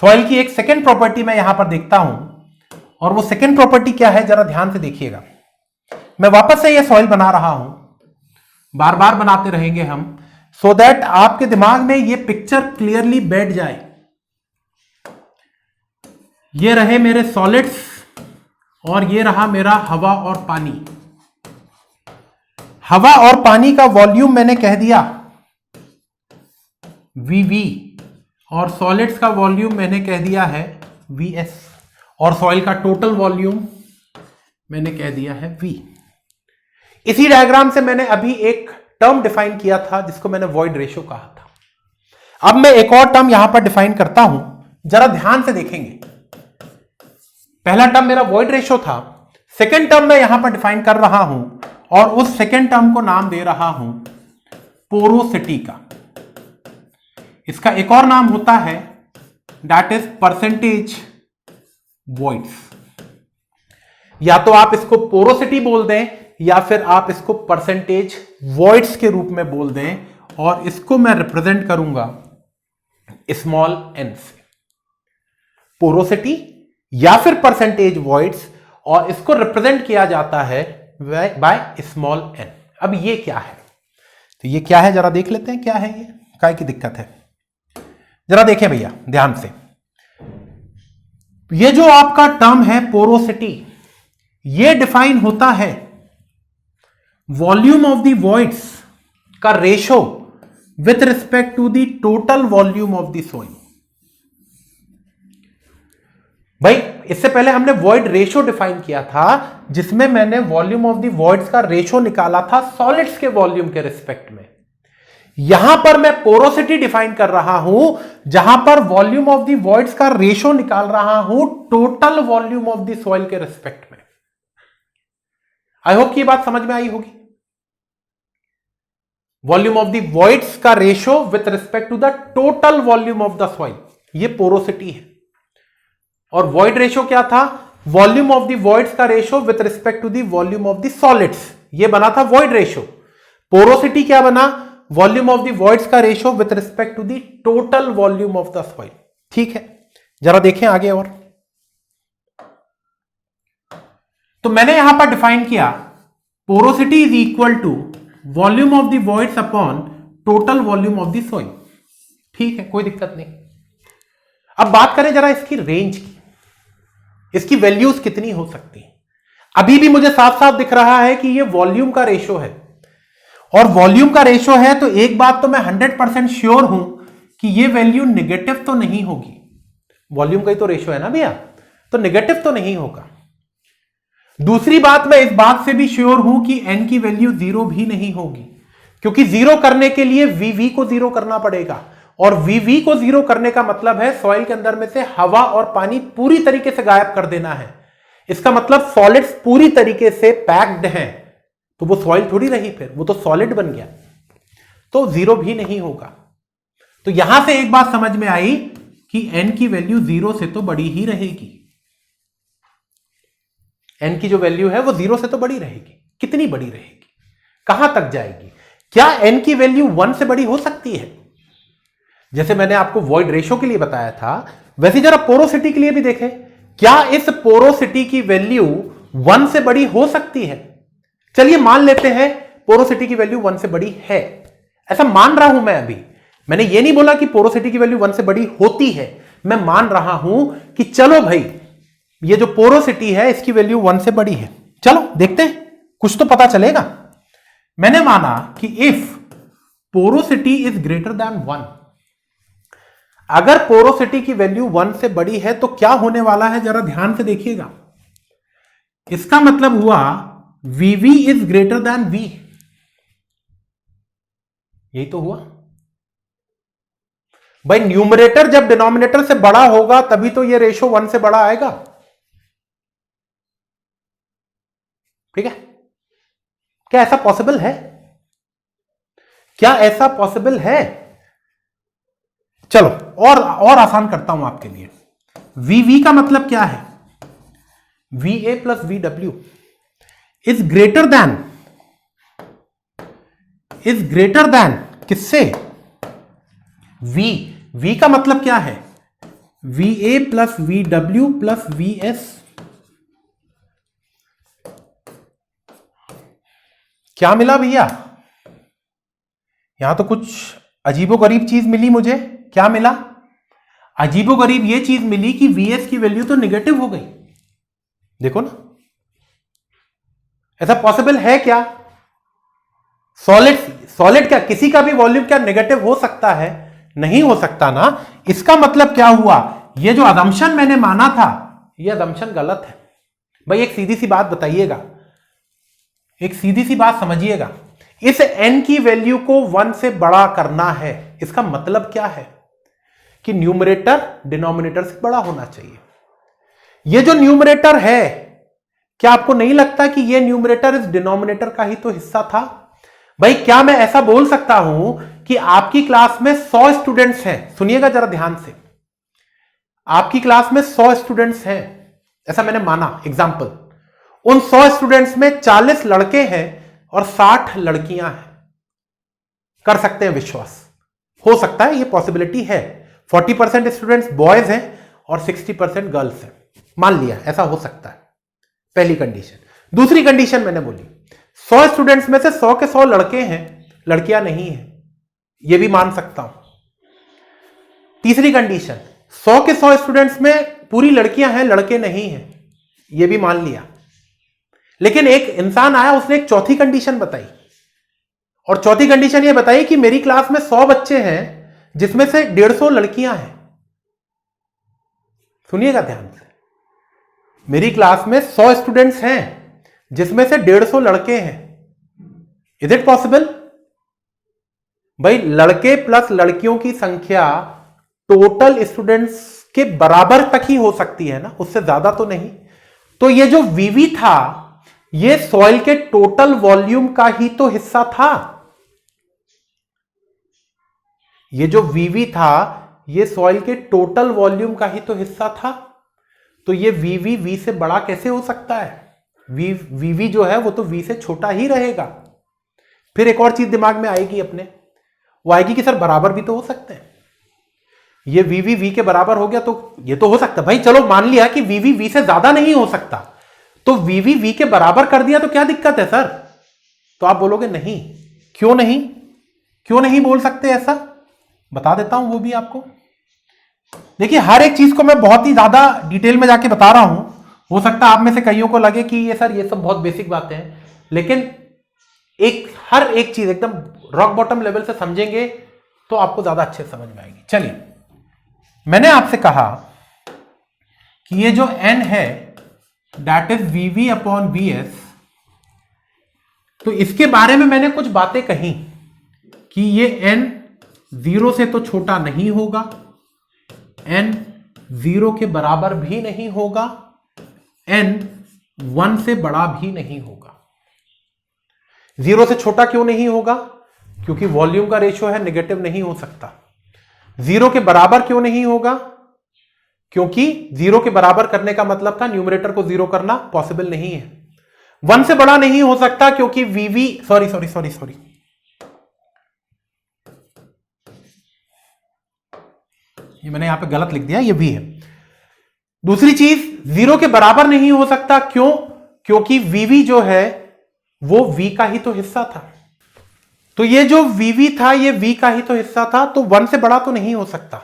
Soil की एक second property मैं यहां पर देखता हूं, और वो सेकेंड प्रॉपर्टी क्या है जरा ध्यान से देखिएगा। मैं वापस से ये सॉइल बना रहा हूं, बार बार बनाते रहेंगे हम, सो दैट आपके दिमाग में ये पिक्चर क्लियरली बैठ जाए। ये रहे मेरे सॉलिड्स और ये रहा मेरा हवा और पानी। हवा और पानी का वॉल्यूम मैंने कह दिया VV, और सॉलिड्स का वॉल्यूम मैंने कह दिया है VS, और सॉइल का टोटल वॉल्यूम मैंने कह दिया है V। इसी डायग्राम से मैंने अभी एक टर्म डिफाइन किया था जिसको मैंने वॉइड रेशियो कहा था। अब मैं एक और टर्म यहां पर डिफाइन करता हूं, जरा ध्यान से देखेंगे। पहला टर्म मेरा वॉइड रेशियो था, सेकेंड टर्म मैं यहां पर डिफाइन कर रहा हूं, और उस सेकेंड टर्म को नाम दे रहा हूं पोरोसिटी का। इसका एक और नाम होता है दैट इज परसेंटेज वॉइड्स। या तो आप इसको पोरोसिटी बोल दें या फिर आप इसको परसेंटेज वॉइड्स के रूप में बोल दें, और इसको मैं रिप्रेजेंट करूंगा स्मॉल n से। पोरोसिटी या फिर परसेंटेज वॉइड्स, और इसको रिप्रेजेंट किया जाता है बाय स्मॉल n। अब ये क्या है, तो ये क्या है जरा देख लेते हैं। क्या है ये, काय की दिक्कत है, जरा देखें भैया ध्यान से। ये जो आपका टर्म है पोरोसिटी, ये डिफाइन होता है वॉल्यूम ऑफ द वॉइड्स का ratio with respect to the total volume of the soil. भाई इससे पहले हमने वॉइड रेशो डिफाइन किया था, जिसमें मैंने वॉल्यूम ऑफ द वॉइड्स का रेशो निकाला था सॉलिड्स के वॉल्यूम के रिस्पेक्ट में। यहां पर मैं पोरोसिटी डिफाइन कर रहा हूं, जहां पर वॉल्यूम ऑफ द वॉइड्स का रेशो निकाल रहा हूं total volume of the soil के रिस्पेक्ट में। आई होप कि ये बात समझ में आई होगी। वॉल्यूम ऑफ द वॉइड्स का ratio with respect to the total volume of the soil, ये पोरोसिटी है। और वॉइड रेशो क्या था, वॉल्यूम ऑफ द वॉइड्स का ratio with respect to the volume of the solids, ये बना था वॉइड रेशो। पोरोसिटी क्या बना, वॉल्यूम ऑफ द वॉइड्स का ratio with respect to the total volume of the soil. ठीक है, जरा देखें आगे। और तो मैंने यहां पर डिफाइन किया porosity is equal to volume of the voids upon total volume of the soil. ठीक है, कोई दिक्कत नहीं। अब बात करें जरा इसकी रेंज की, इसकी वैल्यूज कितनी हो सकती है। अभी भी मुझे साफ साफ दिख रहा है कि ये वॉल्यूम का रेशो है, और वॉल्यूम का रेशो है तो एक बात तो मैं 100% श्योर हूं कि ये वैल्यू नेगेटिव तो नहीं होगी। वॉल्यूम का ही तो रेशो है ना भैया, तो नेगेटिव तो नहीं होगा। दूसरी बात, मैं इस बात से भी श्योर हूं कि n की वैल्यू 0 भी नहीं होगी, क्योंकि 0 करने के लिए VV को 0 करना पड़ेगा, और VV को 0 करने का मतलब है सॉइल के अंदर में से हवा और पानी पूरी तरीके से गायब कर देना है। इसका मतलब सॉलिड्स पूरी तरीके से पैक्ड हैं, तो वो सॉइल थोड़ी रही, फिर वो तो सॉलिड बन गया, तो 0 भी नहीं होगा। तो यहां से एक बात समझ में आई कि n की वैल्यू 0 से तो बड़ी ही रहेगी। n की जो वैल्यू है वो 0 से तो बड़ी रहेगी। कितनी बड़ी रहेगी, कहां तक जाएगी? क्या n की वैल्यू 1 से बड़ी हो सकती है? जैसे मैंने आपको वॉइड रेशो के लिए बताया था, वैसे जरा पोरोसिटी के लिए भी देखें। क्या इस पोरोसिटी की वैल्यू 1 से बड़ी हो सकती है? चलिए मान लेते हैं पोरोसिटी की वैल्यू 1 से बड़ी है, ऐसा मान रहा हूं मैं। अभी मैंने ये नहीं बोला कि पोरोसिटी की वैल्यू 1 से बड़ी होती है, मैं मान रहा हूं कि चलो भाई ये जो पोरोसिटी है इसकी वैल्यू 1 से बड़ी है। चलो देखते हैं, कुछ तो पता चलेगा। मैंने माना कि if porosity is greater than 1, अगर पोरोसिटी की वैल्यू 1 से बड़ी है तो क्या होने वाला है, जरा ध्यान से देखिएगा। इसका मतलब हुआ VV is greater than V। यही तो हुआ भाई। न्यूमरेटर जब डिनोमिनेटर से बड़ा होगा तभी तो ये रेशो 1 से बड़ा आएगा। ठीक है, क्या ऐसा पॉसिबल है? क्या ऐसा पॉसिबल है? चलो और आसान करता हूं आपके लिए। VV का मतलब क्या है? VA plus VW is greater than किससे? V का मतलब क्या है? VA plus VW plus VS। क्या मिला भैया? यहां तो कुछ अजीबोगरीब चीज मिली मुझे। क्या मिला? अजीबोगरीब ये चीज मिली कि VS की वैल्यू तो निगेटिव हो गई। देखो ना, ऐसा पॉसिबल है क्या? सॉलिड क्या किसी का भी वॉल्यूम क्या नेगेटिव हो सकता है? नहीं हो सकता ना। इसका मतलब क्या हुआ? ये जो अजम्पशन मैंने माना था, ये अजम्पशन गलत है। भाई एक सीधी सी बात बताइएगा, एक सीधी सी बात समझिएगा। इस n की वैल्यू को 1 से बड़ा करना है। इसका मतलब क्या है? कि न्यूमरेटर डिनोमिनेटर से बड़ा होना चाहिए। ये जो न्यूमरेटर है, क्या आपको नहीं लगता कि ये न्यूमरेटर इस डिनोमिनेटर का ही तो हिस्सा था? भाई क्या मैं ऐसा बोल सकता हूं कि आपकी क्लास में 100 स्टूडेंट्स हैं? सुनिएगा जरा ध्यान से, आपकी क्लास में 100 स्टूडेंट्स हैं, ऐसा मैंने माना एग्जाम्पल। उन 100 स्टूडेंट्स में 40 लड़के हैं और 60 लड़कियां हैं। कर सकते हैं विश्वास? हो सकता है, ये पॉसिबिलिटी है। 40% स्टूडेंट्स बॉयज हैं और 60% गर्ल्स हैं। मान लिया ऐसा हो सकता है, पहली कंडीशन। दूसरी कंडीशन मैंने बोली 100 स्टूडेंट्स में से 100 के 100 लड़के हैं, लड़कियां नहीं हैं, यह भी मान सकता हूं। तीसरी कंडीशन 100 के 100 स्टूडेंट्स में पूरी लड़कियां हैं, लड़के नहीं हैं, यह भी मान लिया। लेकिन एक इंसान आया, उसने एक चौथी कंडीशन बताई, और चौथी कंडीशन यह बताई कि मेरी क्लास में 100 बच्चे हैं जिसमें से 150 लड़कियां हैं। सुनिएगा ध्यान से, मेरी क्लास में 100 स्टूडेंट्स हैं जिसमें से 150 लड़के हैं। Is it possible? भाई लड़के प्लस लड़कियों की संख्या टोटल स्टूडेंट्स के बराबर तक ही हो सकती है ना, उससे ज्यादा तो नहीं। तो ये जो वीवी था, ये सॉइल के टोटल वॉल्यूम का ही तो हिस्सा था। ये जो वीवी था, ये सॉइल के टोटल वॉल्यूम का ही तो हिस्सा था। तो ये वीवी वी से बड़ा कैसे हो सकता है? वीवी जो है वो तो वी से छोटा ही रहेगा। फिर एक और चीज दिमाग में आएगी अपने, वो आएगी कि सर बराबर भी तो हो सकते हैं। ये वीवी वी के बराबर हो गया तो ये तो हो सकता है। भाई चलो मान लिया कि वीवी वी से ज्यादा नहीं हो सकता, तो वीवी वी के बराबर कर दिया तो क्या दिक्कत है सर? तो आप बोलोगे नहीं। क्यों नहीं? क्यों नहीं बोल सकते ऐसा? बता देता हूं वो भी आपको। देखिए हर एक चीज को मैं बहुत ही ज्यादा डिटेल में जाके बता रहा हूं। हो सकता है आप में से कईयों को लगे कि ये सर ये सब बहुत बेसिक बातें हैं, लेकिन हर एक चीज एकदम रॉक बॉटम लेवल से समझेंगे तो आपको ज्यादा अच्छे समझ में आएगी। चलिए, मैंने आपसे कहा कि ये जो n है that is VV upon VS, तो इसके बारे में मैंने कुछ बातें कही कि ये n 0 से तो छोटा नहीं होगा, n 0 के बराबर भी नहीं होगा, n 1 से बड़ा भी नहीं होगा। 0 से छोटा क्यों नहीं होगा? क्योंकि वॉल्यूम का रेशियो है, नेगेटिव नहीं हो सकता। 0 के बराबर क्यों नहीं होगा? क्योंकि 0 के बराबर करने का मतलब था न्यूमरेटर को 0 करना, पॉसिबल नहीं है। 1 से बड़ा नहीं हो सकता क्योंकि वीवी सॉरी ये मैंने यहां पे गलत लिख दिया, ये वी है। दूसरी चीज 0 के बराबर नहीं हो सकता, क्यों? क्योंकि वीवी जो है वो वी का ही तो हिस्सा था। तो ये जो वीवी था ये वी का ही तो हिस्सा था, तो 1 से बड़ा तो नहीं हो सकता।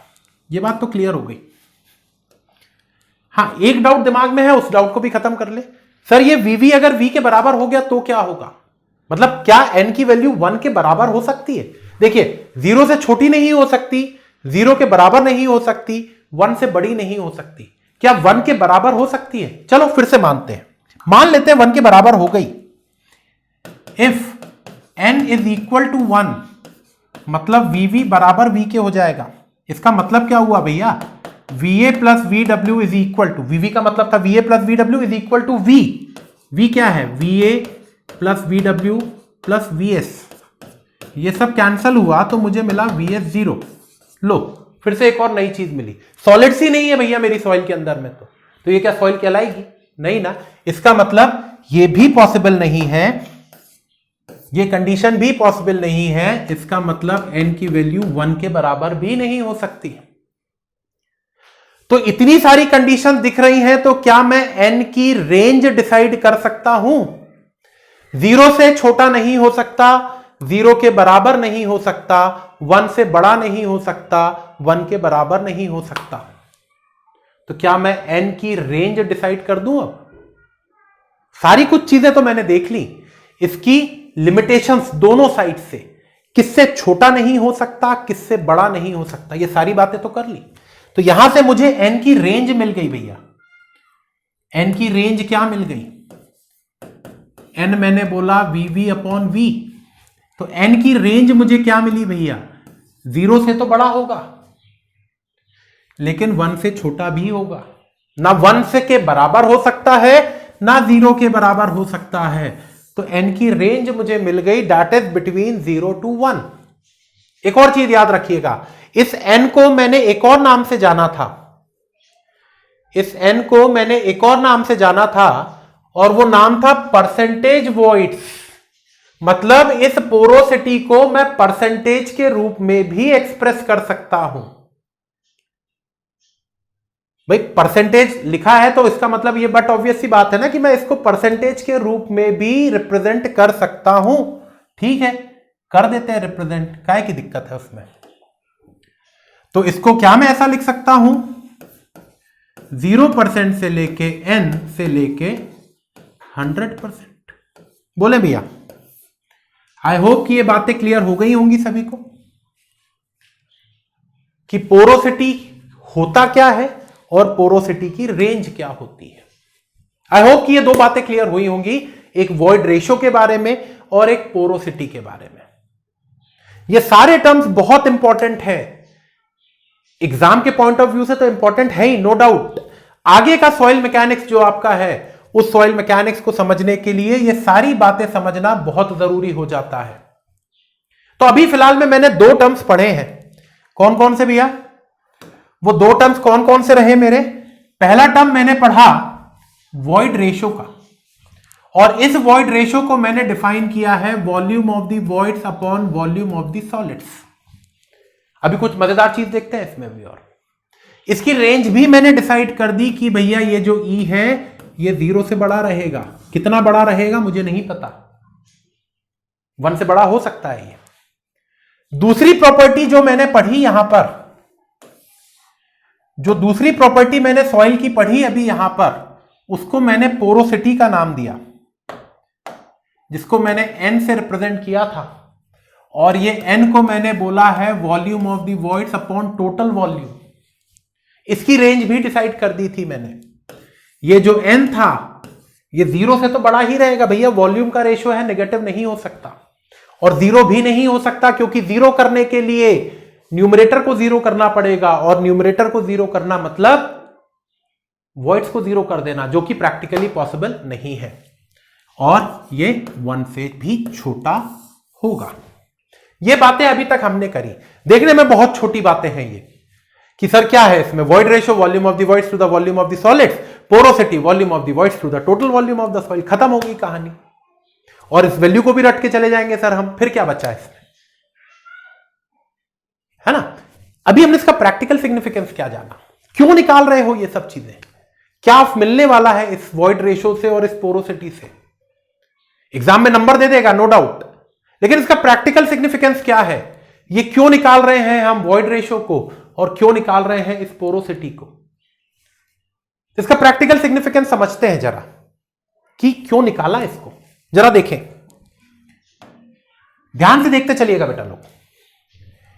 ये बात तो क्लियर हो गई। हाँ, एक डाउट दिमाग में है, उस डाउट को भी खत्म कर ले। सर ये वीवी अगर वी के बराबर हो गया तो क्या होगा? मतलब क्या n की वैल्यू 1 के बराबर हो सकती है? देखिए 0 से छोटी नहीं हो सकती, 0 के बराबर नहीं हो सकती, 1 से बड़ी नहीं हो सकती। क्या 1 के बराबर हो सकती है? चलो फिर से मानते हैं, मान लेते हैं 1 के बराबर हो गई। If n is equal to 1, मतलब VV बराबर V के हो जाएगा। इसका मतलब क्या हुआ भैया? VA plus VW is equal to, VV का मतलब था VA plus VW is equal to V। V क्या है? VA plus VW plus VS। ये सब कैंसल हुआ तो मुझे मिला VS 0। लो फिर से एक और नई चीज मिली, सॉलिड्स ही नहीं है भैया मेरी सॉइल के अंदर में, तो ये क्या सॉइल कहलाएगी? नहीं ना। इसका मतलब ये भी पॉसिबल नहीं है, ये कंडीशन भी पॉसिबल नहीं है। इसका मतलब n की वैल्यू 1 के बराबर भी नहीं हो सकती। तो इतनी सारी कंडीशन दिख रही हैं, तो क्या मैं n की रेंज डिसाइड कर सकता हूं? 0 से छोटा नहीं हो सकता, 0 के बराबर नहीं हो सकता, 1 से बड़ा नहीं हो सकता, 1 के बराबर नहीं हो सकता। तो क्या मैं n की रेंज डिसाइड कर दूं? अब सारी कुछ चीजें तो मैंने देख ली, इसकी लिमिटेशंस दोनों साइड से, किससे छोटा नहीं हो सकता, किससे बड़ा नहीं हो सकता, ये सारी बातें तो कर ली। तो यहां से मुझे n की रेंज मिल गई भैया। n की रेंज क्या मिल गई? n मैंने बोला वीवी अपॉन वी, तो n की रेंज मुझे क्या मिली भैया? 0 से तो बड़ा होगा, लेकिन 1 से छोटा भी होगा। ना 1 से के बराबर हो सकता है, ना 0 के बराबर हो सकता है। तो n की रेंज मुझे मिल गई, दैट इज बिटवीन 0 to 1। एक और चीज याद रखिएगा, इस n को मैंने एक और नाम से जाना था, इस n को मैंने एक और नाम से जाना था, और वो नाम था परसेंटेज वॉइड्स। मतलब इस पोरोसिटी को मैं परसेंटेज के रूप में भी एक्सप्रेस कर सकता हूं। भाई परसेंटेज लिखा है तो इसका मतलब ये बट ऑब्वियस सी बात है ना कि मैं इसको परसेंटेज के रूप में भी रिप्रेजेंट कर सकता हूं। ठीक है, कर देते हैं रिप्रेजेंट, काहे की दिक्कत है उसमें। तो इसको क्या मैं ऐसा लिख सकता हूं, 0% से लेके n से लेके 100%। बोले भैया, आई होप कि ये बातें क्लियर हो गई होंगी सभी को कि पोरोसिटी होता क्या है और पोरोसिटी की रेंज क्या होती है। आई होप कि ये दो बातें क्लियर हुई होंगी, एक वॉइड रेशियो के बारे में और एक पोरोसिटी के बारे में। ये सारे टर्म्स बहुत इंपॉर्टेंट है, एग्जाम के पॉइंट ऑफ व्यू से तो इंपॉर्टेंट है ही, नो डाउट। आगे का सॉइल मैकेनिक्स जो आपका है, उस सॉइल मैकेनिक्स को समझने के लिए ये सारी बातें समझना बहुत जरूरी हो जाता है। तो अभी फिलहाल में मैंने दो टर्म्स पढ़े हैं, कौन कौन से भैया? वो दो टर्म्स कौन कौन से रहे मेरे? पहला टर्म मैंने पढ़ा वॉइड रेशियो का, और इस वॉइड रेशियो को मैंने डिफाइन किया है volume of the voids upon volume of the solids. अभी कुछ मजेदार चीज देखते हैं इसमें भी, और इसकी रेंज भी मैंने डिसाइड कर दी कि भैया ये जो E है ये 0 से बड़ा रहेगा। कितना बड़ा रहेगा मुझे नहीं पता, 1 से बड़ा हो सकता है ये। दूसरी प्रॉपर्टी जो मैंने पढ़ी यहां पर, जो दूसरी प्रॉपर्टी मैंने सॉइल की पढ़ी अभी यहां पर, उसको मैंने पोरोसिटी का नाम दिया, जिसको मैंने n से रिप्रेजेंट किया था, और ये n को मैंने बोला है volume of the voids upon total volume. इसकी रेंज भी डिसाइड कर दी थी मैंने। ये जो n था ये 0 से तो बड़ा ही रहेगा भैया, वॉल्यूम का रेशियो है, नेगेटिव नहीं हो सकता, और 0 भी नहीं हो सकता, क्योंकि 0 करने के लिए न्यूमरेटर को 0 करना पड़ेगा, और न्यूमरेटर को 0 करना मतलब वॉइड्स को 0 कर देना, जो कि प्रैक्टिकली पॉसिबल नहीं है, और ये 1 से भी छोटा होगा। ये बातें अभी तक हमने करी, देखने में बहुत छोटी बातें हैं ये, कि सर क्या है इसमें, void ratio volume of the voids to the volume of the solids, porosity volume of the voids to the total volume of the soil, खत्म होगी कहानी। और इस वैल्यू को भी रट के चले जाएंगे सर हम, फिर क्या बचा है इसमें, है ना। अभी हमने इसका प्रैक्टिकल सिग्निफिकेंस क्या जाना, क्यों निकाल रहे हो ये सब चीजें, क्या मिलने वाला है इस वॉइड रेशियो से और इस पोरोसिटी से। एग्जाम में नंबर दे देगा नो डाउट, लेकिन इसका प्रैक्टिकल सिग्निफिकेंस क्या है, ये क्यों निकाल रहे हैं हम वॉइड रेशियो को, और क्यों निकाल रहे हैं इस पोरोसिटी को। इसका प्रैक्टिकल सिग्निफिकेंस समझते हैं जरा, कि क्यों निकाला इसको, जरा देखें, ध्यान से देखते चलिएगा बेटा लोग।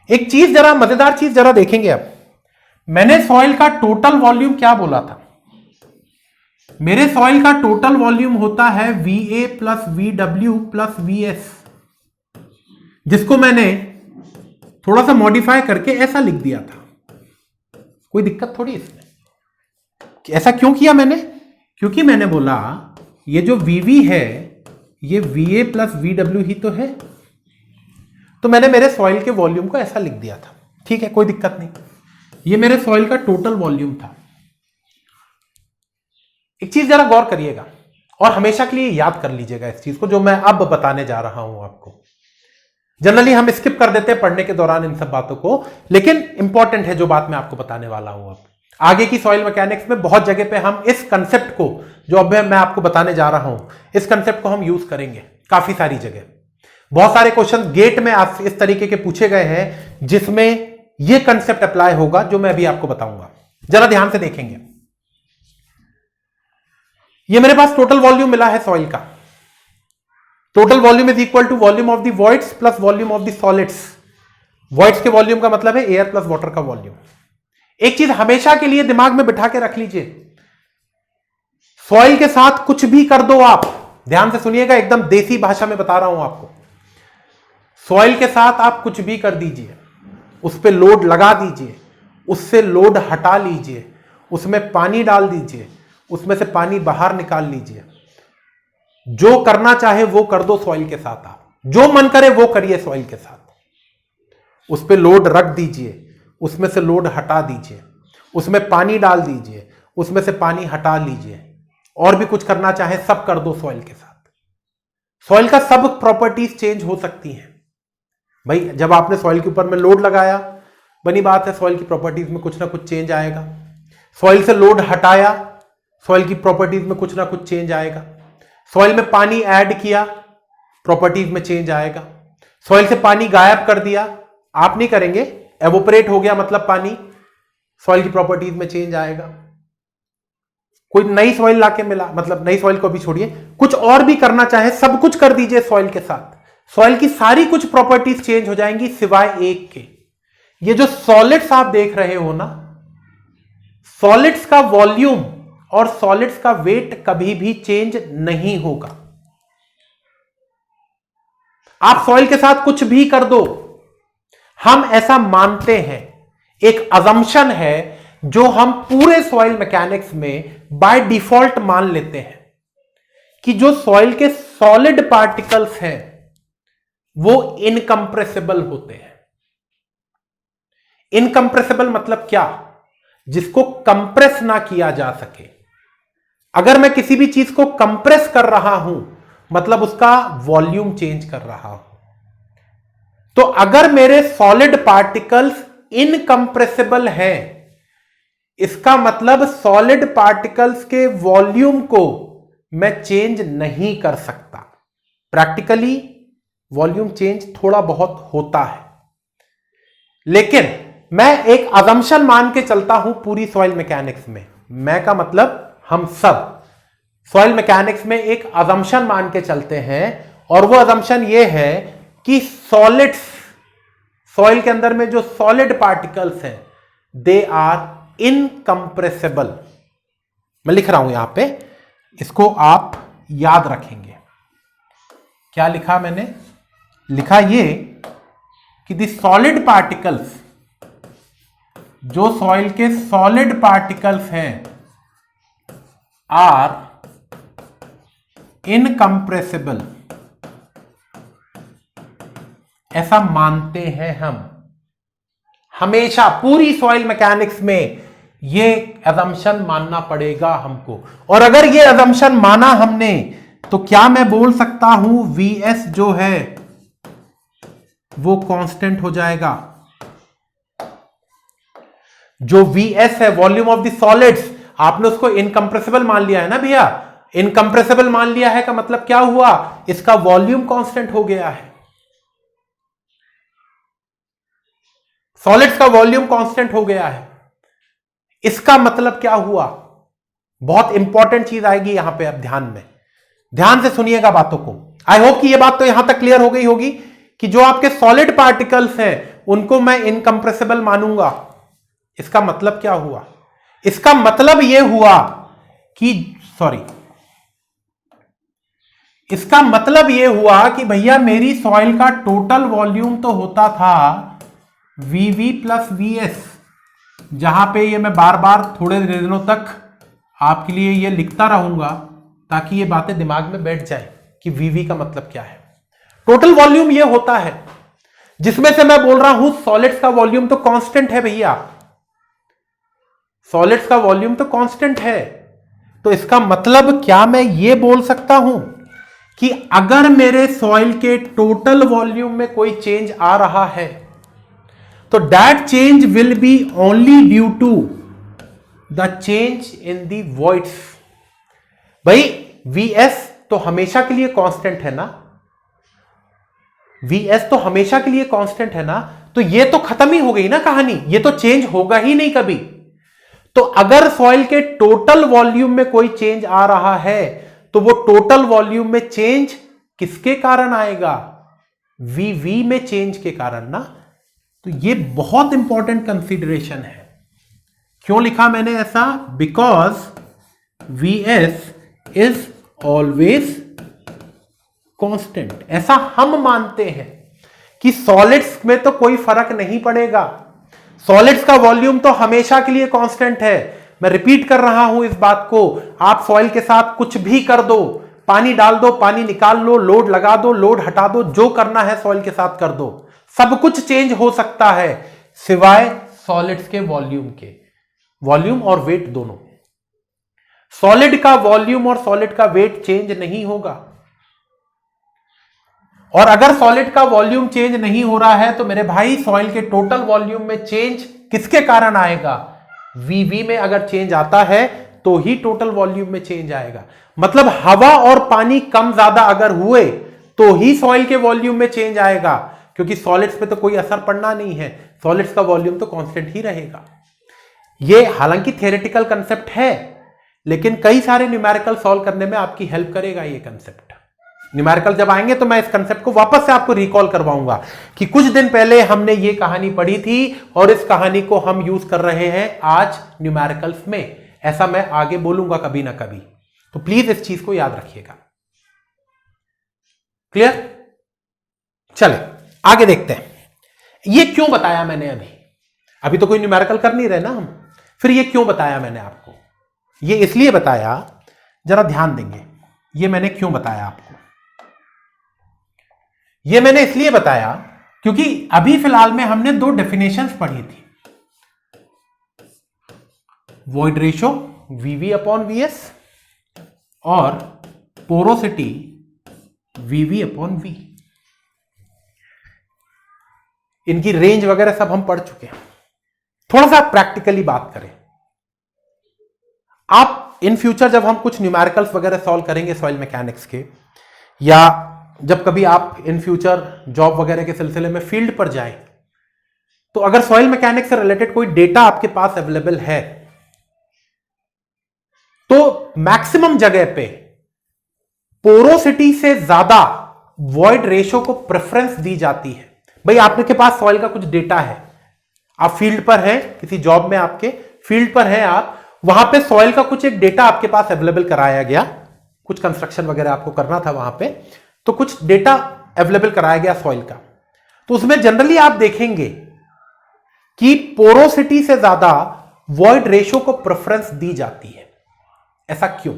एक चीज जरा मजेदार चीज जरा देखेंगे। अब मैंने सॉइल का टोटल वॉल्यूम क्या बोला था, मेरे सॉइल का टोटल वॉल्यूम होता है VA plus VW plus VS, जिसको मैंने थोड़ा सा मॉडिफाई करके ऐसा लिख दिया था। कोई दिक्कत थोड़ी इसमें, ऐसा क्यों किया मैंने, क्योंकि मैंने बोला ये जो VV है ये VA प्लस VW ही तो है, तो मैंने मेरे सॉइल के वॉल्यूम को ऐसा लिख दिया था। ठीक है, कोई दिक्कत नहीं, ये मेरे सॉइल का टोटल वॉल्यूम था। एक चीज जरा गौर करिएगा और हमेशा के लिए याद कर लीजिएगा इस चीज को, जो मैं अब बताने जा रहा हूं आपको। जनरली हम स्किप कर देते हैं पढ़ने के दौरान इन सब बातों को, लेकिन इंपॉर्टेंट है जो बात मैं आपको बताने वाला हूं अब। आगे की सॉइल मैकेनिक्स में बहुत जगह पे हम इस कंसेप्ट को, जो अब मैं आपको बताने जा रहा हूं, इस कंसेप्ट को हम यूज करेंगे काफी सारी जगह। बहुत सारे क्वेश्चन गेट में आप इस तरीके के पूछे गए हैं जिसमें यह कंसेप्ट अप्लाई होगा जो मैं अभी आपको बताऊंगा। जरा ध्यान से देखेंगे। ये मेरे पास टोटल वॉल्यूम मिला है सॉइल का। Total volume is equal to volume of the voids plus volume of the solids. Voids के वॉल्यूम का मतलब है एयर प्लस वाटर का वॉल्यूम। एक चीज हमेशा के लिए दिमाग में बिठा के रख लीजिए, सॉइल के साथ कुछ भी कर दो आप, ध्यान से सुनिएगा, एकदम देसी भाषा में बता रहा हूं आपको। सॉइल के साथ आप कुछ भी कर दीजिए, उस पर लोड लगा दीजिए, उससे लोड हटा लीजिए, उसमें पानी डाल दीजिए, उसमें से पानी बाहर निकाल लीजिए, जो करना चाहे वो कर दो सॉइल के साथ। आप जो मन करे वो करिए सॉइल के साथ। उस पर लोड रख दीजिए, उसमें से लोड हटा दीजिए, उसमें पानी डाल दीजिए, उसमें से पानी हटा लीजिए, और भी कुछ करना चाहे सब कर दो सॉइल के साथ। सॉइल का सब प्रॉपर्टीज चेंज हो सकती हैं भाई। जब आपने सॉइल के ऊपर में लोड लगाया, बनी बात है सॉइल की प्रॉपर्टीज में कुछ ना कुछ चेंज आएगा। सॉइल से लोड हटाया, सॉइल की प्रॉपर्टीज में कुछ ना कुछ चेंज आएगा। सॉइल में पानी ऐड किया, प्रॉपर्टीज में चेंज आएगा। सॉइल से पानी गायब कर दिया, आप नहीं करेंगे, एवोपरेट हो गया मतलब पानी, सॉइल की प्रॉपर्टीज में चेंज आएगा। कोई नई सॉइल लाके मिला, मतलब नई सॉइल को भी छोड़िए, कुछ और भी करना चाहे सब कुछ कर दीजिए सॉइल के साथ, सॉइल की सारी कुछ प्रॉपर्टीज चेंज हो जाएंगी सिवाय एक के। ये जो सॉलिड्स आप देख रहे हो ना, सॉलिड्स का वॉल्यूम और सॉलिड्स का वेट कभी भी चेंज नहीं होगा। आप सॉइल के साथ कुछ भी कर दो, हम ऐसा मानते हैं, एक अजम्पशन है जो हम पूरे सॉइल मैकेनिक्स में बाय डिफॉल्ट मान लेते हैं कि जो सॉइल के सॉलिड पार्टिकल्स हैं वो इनकंप्रेसिबल होते हैं। इनकंप्रेसिबल मतलब क्या? जिसको कंप्रेस ना किया जा सके। अगर मैं किसी भी चीज को कंप्रेस कर रहा हूं मतलब उसका वॉल्यूम चेंज कर रहा हूं। तो अगर मेरे सॉलिड पार्टिकल्स इनकंप्रेसिबल हैं, इसका मतलब सॉलिड पार्टिकल्स के वॉल्यूम को मैं चेंज नहीं कर सकता। प्रैक्टिकली वॉल्यूम चेंज थोड़ा बहुत होता है, लेकिन मैं एक अजम्पशन मान के चलता हूं पूरी सॉइल मैकेनिक्स में। मैं का मतलब हम सब सॉइल मैकेनिक्स में एक अजम्पशन मान के चलते हैं, और वो अजम्पशन ये है कि सॉलिड्स, सॉइल के अंदर में जो सॉलिड पार्टिकल्स हैं दे आर इनकंप्रेसिबल। मैं लिख रहा हूं यहां पे, इसको आप याद रखेंगे। क्या लिखा मैंने? लिखा ये कि द सॉलिड पार्टिकल्स, जो सॉइल के सॉलिड पार्टिकल्स हैं, आर इनकंप्रेसिबल। ऐसा मानते हैं हम हमेशा। पूरी सॉइल मैकेनिक्स में ये अजम्पशन मानना पड़ेगा हमको। और अगर ये अजम्पशन माना हमने तो क्या मैं बोल सकता हूं Vs जो है वो कांस्टेंट हो जाएगा। जो Vs है, वॉल्यूम ऑफ द सॉलिड्स, आपने उसको इनकंप्रेसिबल मान लिया है ना भैया। इनकंप्रेसिबल मान लिया है का मतलब क्या हुआ? इसका वॉल्यूम कांस्टेंट हो गया है। सॉलिड्स का वॉल्यूम कांस्टेंट हो गया है। इसका मतलब क्या हुआ? बहुत इंपॉर्टेंट चीज आएगी यहां पे, अब ध्यान से सुनिएगा बातों को। आई होप कि यह बात तो यहां तक क्लियर हो गई होगी कि जो आपके सॉलिड पार्टिकल्स हैं उनको मैं इनकंप्रेसिबल मानूंगा। इसका मतलब क्या हुआ? इसका मतलब यह हुआ कि इसका मतलब यह हुआ कि भैया मेरी सॉइल का टोटल वॉल्यूम तो होता था VV प्लस VS, जहां पे ये मैं बार बार थोड़े दिनों तक आपके लिए ये लिखता रहूंगा ताकि ये बातें दिमाग में बैठ जाए कि VV का मतलब क्या है। टोटल वॉल्यूम ये होता है जिसमें से मैं बोल रहा हूं सॉलिड्स का वॉल्यूम तो कांस्टेंट है भैया, सॉलिड्स का वॉल्यूम तो कांस्टेंट है। तो इसका मतलब क्या मैं ये बोल सकता हूं कि अगर मेरे सॉइल के टोटल वॉल्यूम में कोई चेंज आ रहा है तो that change will be only due to the change in the voids. भाई Vs तो हमेशा के लिए कांस्टेंट है ना, Vs तो हमेशा के लिए कांस्टेंट है ना, तो ये तो खत्म ही हो गई ना कहानी, ये तो चेंज होगा ही नहीं कभी। तो अगर सॉइल के टोटल वॉल्यूम में कोई चेंज आ रहा है तो वो टोटल वॉल्यूम में चेंज किसके कारण आएगा? वीवी में चेंज के कारण ना। तो ये बहुत इंपॉर्टेंट कंसीडरेशन है। क्यों लिखा मैंने ऐसा? Because Vs is always constant. ऐसा हम मानते हैं कि सॉलिड्स में तो कोई फर्क नहीं पड़ेगा, सॉलिड्स का वॉल्यूम तो हमेशा के लिए कांस्टेंट है। मैं रिपीट कर रहा हूं इस बात को, आप सॉइल के साथ कुछ भी कर दो, पानी डाल दो, पानी निकाल लो, लोड लगा दो, लोड हटा दो, जो करना है सॉइल के साथ कर दो, सब कुछ चेंज हो सकता है सिवाय सॉलिड्स के वॉल्यूम के। वॉल्यूम और वेट दोनों, सॉलिड का वॉल्यूम और सॉलिड का वेट चेंज नहीं होगा। और अगर सॉलिड का वॉल्यूम चेंज नहीं हो रहा है तो मेरे भाई सॉइल के टोटल वॉल्यूम में चेंज किसके कारण आएगा? वीवी में अगर चेंज आता है तो ही टोटल वॉल्यूम में चेंज आएगा। मतलब हवा और पानी कम ज्यादा अगर हुए तो ही सॉइल के वॉल्यूम में चेंज आएगा, क्योंकि सॉलिड्स पे तो कोई असर पड़ना नहीं है, सॉलिड्स का वॉल्यूम तो कांस्टेंट ही रहेगा। ये हालांकि थियोरेटिकल कंसेप्ट है, लेकिन कई सारे न्यूमेरिकल सॉल्व करने में आपकी हेल्प करेगा ये कंसेप्ट। न्यूमेरिकल जब आएंगे तो मैं इस कंसेप्ट को वापस से आपको रिकॉल करवाऊंगा कि कुछ दिन पहले हमने ये कहानी पढ़ी थी और इस कहानी को हम यूज कर रहे हैं आज न्यूमेरिकल्स में। ऐसा मैं आगे बोलूंगा कभी ना कभी, तो प्लीज इस चीज को याद रखिएगा। क्लियर? चले आगे देखते हैं। ये क्यों बताया मैंने? अभी तो कोई न्यूमेरिकल कर नहीं रहे ना हम, फिर ये क्यों बताया मैंने आपको? ये इसलिए बताया, जरा ध्यान देंगे, ये मैंने क्यों बताया आपको? ये मैंने इसलिए बताया क्योंकि अभी फिलहाल में हमने दो डेफिनेशंस पढ़ी थी, वॉइड रेशो वीवी अपॉन वीएस और पोरोसिटी वीवी अपॉन वी। इनकी रेंज वगैरह सब हम पढ़ चुके हैं। थोड़ा सा प्रैक्टिकली बात करें, आप इन फ्यूचर जब हम कुछ न्यूमेरिकल्स वगैरह सॉल्व करेंगे सॉइल मैकेनिक्स के, या जब कभी आप इन फ्यूचर जॉब वगैरह के सिलसिले में फील्ड पर जाएं, तो अगर सॉइल मैकेनिक्स से रिलेटेड कोई डेटा आपके पास अवेलेबल है तो मैक्सिमम जगह पे पोरोसिटी से ज्यादा वॉइड रेशो को प्रेफरेंस दी जाती है। भाई आपके पास सॉइल का कुछ डेटा है, आप फील्ड पर हैं, किसी जॉब में आपके फील्ड पर हैं आप, वहां पे सॉइल का कुछ एक डेटा आपके पास अवेलेबल कराया गया, कुछ कंस्ट्रक्शन वगैरह आपको करना था वहां पे, तो कुछ डेटा अवेलेबल कराया गया सॉइल का। तो उसमें जनरली आप देखेंगे कि पोरोसिटी से ज्यादा वॉइड रेशो को प्रेफरेंस दी जाती है। ऐसा क्यों?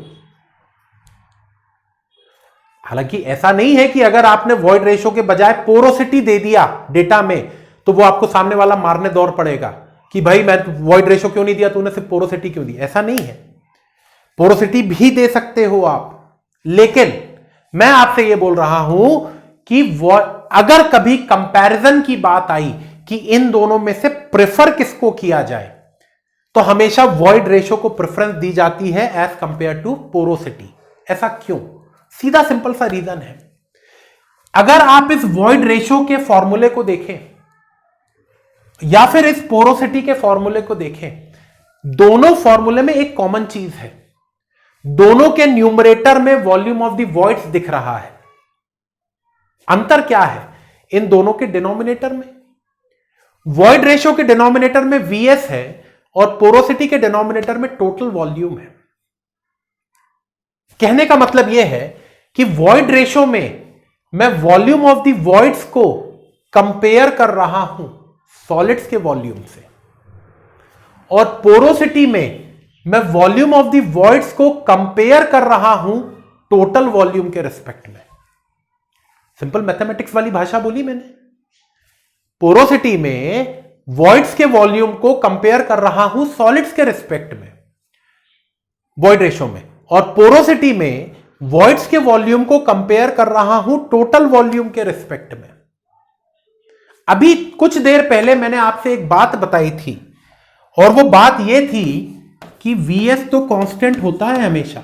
हालांकि ऐसा नहीं है कि अगर आपने वॉइड रेशो के बजाय पोरोसिटी दे दिया डेटा में तो वो आपको सामने वाला मारने दौड़ पड़ेगा कि भाई मैं वॉइड रेशो क्यों नहीं दिया तूने, सिर्फ पोरोसिटी क्यों दी। ऐसा नहीं है, पोरोसिटी भी दे सकते हो आप, लेकिन मैं आपसे यह बोल रहा हूं कि अगर कभी कंपैरिजन की बात आई कि इन दोनों में से प्रेफर किसको किया जाए, तो हमेशा वॉइड रेशो को प्रेफरेंस दी जाती है एज कंपेयर टू पोरोसिटी। ऐसा क्यों? सीधा सिंपल सा रीजन है। अगर आप इस वॉइड रेशो के फॉर्मूले को देखें या फिर इस पोरोसिटी के फॉर्मूले को देखें, दोनों फॉर्मूले में एक कॉमन चीज है, दोनों के न्यूमरेटर में वॉल्यूम ऑफ द वॉइड्स दिख रहा है। अंतर क्या है? इन दोनों के डिनोमिनेटर में, वॉइड रेशो के डिनोमिनेटर में वीएस है और पोरोसिटी के डिनोमिनेटर में टोटल वॉल्यूम है। कहने का मतलब यह है कि वॉइड रेशो में मैं वॉल्यूम ऑफ द वॉइड्स को कंपेयर कर रहा हूं सॉलिड्स के वॉल्यूम से, और पोरोसिटी में मैं वॉल्यूम ऑफ द वॉइड्स को कंपेयर कर रहा हूं टोटल वॉल्यूम के रिस्पेक्ट में। सिंपल मैथमेटिक्स वाली भाषा बोली मैंने। पोरोसिटी में वॉइड्स के वॉल्यूम को कंपेयर कर रहा हूं सॉलिड्स के रिस्पेक्ट में वॉइड रेशो में, और पोरोसिटी में वॉइड्स के वॉल्यूम को कंपेयर कर रहा हूं टोटल वॉल्यूम के रिस्पेक्ट में। अभी कुछ देर पहले मैंने आपसे एक बात बताई थी, और वो बात यह थी कि Vs तो कांस्टेंट होता है हमेशा,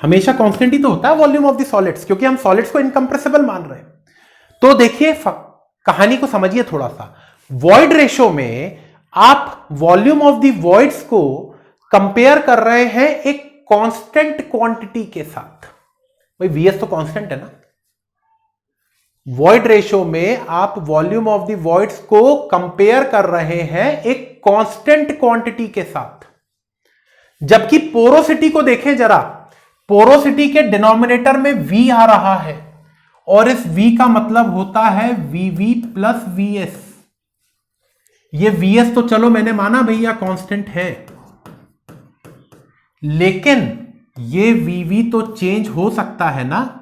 हमेशा कांस्टेंट ही तो होता है वॉल्यूम ऑफ द सॉलिड्स, क्योंकि हम सॉलिड्स को इनकंप्रेसिबल मान रहे हैं। तो देखिए कहानी को समझिए थोड़ा सा। वॉइड रेशो में आप वॉल्यूम ऑफ द वॉइड्स को कंपेयर कर रहे हैं एक कांस्टेंट क्वांटिटी के साथ। भाई Vs तो कांस्टेंट है ना। वॉइड रेशो में आप वॉल्यूम ऑफ द वॉइड्स को कंपेयर कर रहे हैं एक कांस्टेंट क्वांटिटी के साथ, जबकि पोरोसिटी को देखें जरा, पोरोसिटी के डिनोमिनेटर में V आ रहा है और इस V का मतलब होता है VV प्लस VS। ये VS तो चलो मैंने माना भैया कांस्टेंट है, लेकिन ये VV तो चेंज हो सकता है ना,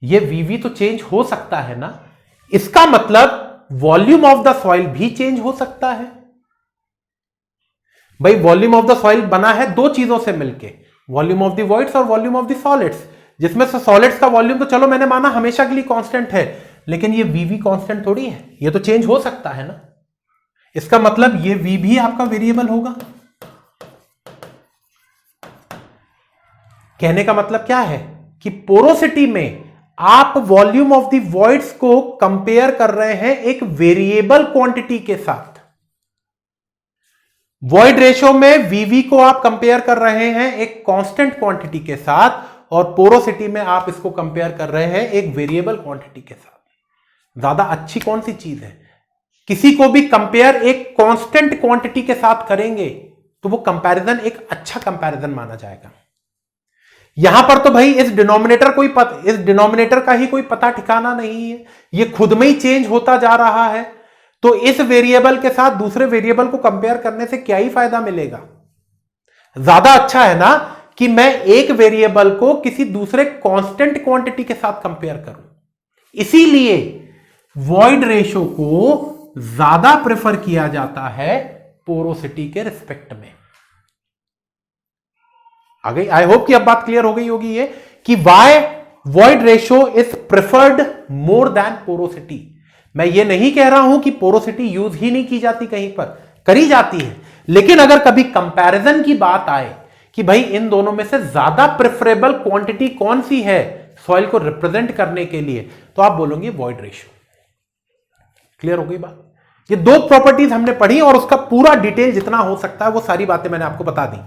ये VV तो चेंज हो सकता है ना। इसका मतलब वॉल्यूम ऑफ द सॉइल भी चेंज हो सकता है। भाई वॉल्यूम ऑफ द सॉइल बना है दो चीजों से मिलके, वॉल्यूम ऑफ द वॉइड्स और वॉल्यूम ऑफ द सॉलिड्स, जिसमें से सॉलिड्स का वॉल्यूम तो चलो मैंने माना हमेशा के लिए कांस्टेंट है, लेकिन ये VV कांस्टेंट थोड़ी है, ये तो चेंज हो सकता है ना। इसका मतलब ये V भी आपका वेरिएबल होगा। कहने का मतलब क्या है कि पोरोसिटी में आप वॉल्यूम ऑफ द वॉइड्स को कंपेयर कर रहे हैं एक वेरिएबल क्वांटिटी के साथ। वॉइड रेशो में VV को आप कंपेयर कर रहे हैं एक कांस्टेंट क्वांटिटी के साथ, और पोरोसिटी में आप इसको कंपेयर कर रहे हैं एक वेरिएबल क्वांटिटी के साथ। ज्यादा अच्छी कौन सी चीज है? किसी को भी कंपेयर एक कांस्टेंट क्वांटिटी के साथ करेंगे तो वो कंपैरिजन एक अच्छा कंपैरिजन माना जाएगा। यहां पर तो भाई इस डिनोमिनेटर का ही कोई पता ठिकाना नहीं है, ये खुद में ही चेंज होता जा रहा है। तो इस वेरिएबल के साथ दूसरे वेरिएबल को कंपेयर करने से क्या ही फायदा मिलेगा? ज्यादा अच्छा है ना कि मैं एक वेरिएबल को किसी दूसरे कांस्टेंट क्वांटिटी के साथ कंपेयर करूं। इसीलिए वॉइड रेशो को ज्यादा प्रेफर किया जाता है पोरोसिटी के रिस्पेक्ट में। आगे आई होप कि अब बात क्लियर हो गई होगी ये कि why void ratio is preferred more than porosity. मैं ये नहीं कह रहा हूं कि पोरोसिटी यूज ही नहीं की जाती, कहीं पर करी जाती है, लेकिन अगर कभी कंपैरिजन की बात आए कि भाई इन दोनों में से ज्यादा प्रेफरेबल क्वांटिटी कौन सी है सॉइल को रिप्रेजेंट करने के लिए, तो आप बोलोगे वॉइड रेशियो। क्लियर हो गई बात? ये दो प्रॉपर्टीज हमने पढ़ी और उसका पूरा डिटेल जितना हो सकता है वो सारी बातें मैंने आपको बता दी।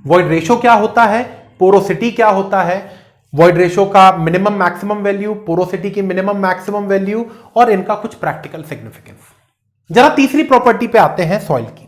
वॉइड रेशियो क्या होता है, पोरोसिटी क्या होता है, वॉइड रेशियो का मिनिमम मैक्सिमम वैल्यू, पोरोसिटी की मिनिमम मैक्सिमम वैल्यू, और इनका कुछ प्रैक्टिकल सिग्निफिकेंस। जरा तीसरी प्रॉपर्टी पे आते हैं सॉइल की।